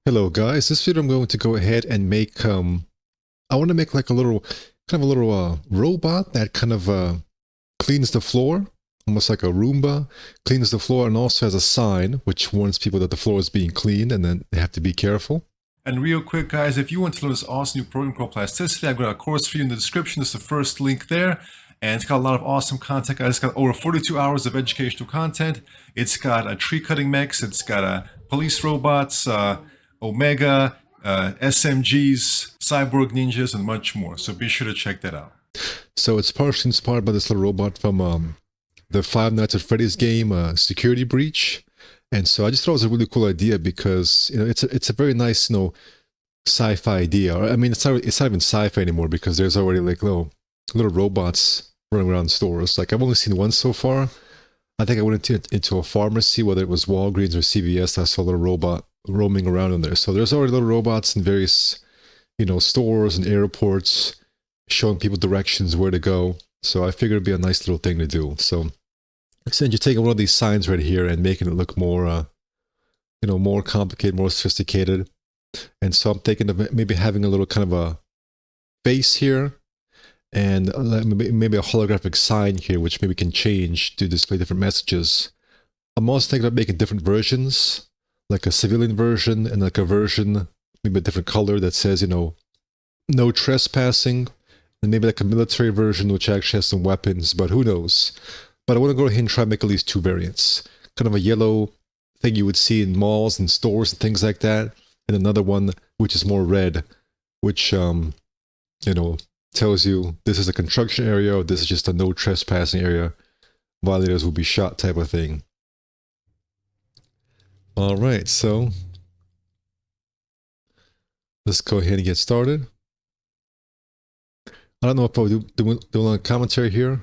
Hello guys, this video I'm going to go ahead and make I want to make like a little robot that kind of cleans the floor, almost like a Roomba, cleans the floor and also has a sign which warns people that the floor is being cleaned and then they have to be careful. And real quick, guys, if you want to learn this awesome new program called Plasticity, I've got a course for you in the description. It's the first link there. And it's got a lot of awesome content, guys. It's got over 42 hours of educational content. It's got a tree cutting mechs. It's got police robots, Omega, SMGs, cyborg ninjas, and much more. So be sure to check that out. So it's partially inspired by this little robot from the Five Nights at Freddy's game, Security Breach. And so I just thought it was a really cool idea because it's a very nice sci-fi idea. Or, I mean, it's not even sci-fi anymore because there's already like little robots running around stores. Like I've only seen one so far. I think I went into a pharmacy, whether it was Walgreens or CVS. I saw a little robot roaming around in there. So there's already little robots in various stores and airports showing people directions where to go. So I figured it'd be a nice little thing to do. So instead, you're taking one of these signs right here and making it look more, more complicated, more sophisticated. And so I'm thinking of maybe having a little kind of a face here and maybe a holographic sign here, which maybe can change to display different messages. I'm also thinking of making different versions, like a civilian version and like a version, maybe a different color that says, no trespassing, and maybe like a military version which actually has some weapons, but who knows. But I want to go ahead and try and make at least two variants. Kind of a yellow thing you would see in malls and stores and things like that, and another one which is more red, which tells you this is a construction area or this is just a no trespassing area. Violators will be shot type of thing. All right, so let's go ahead and get started. I don't know if I'll do a commentary here.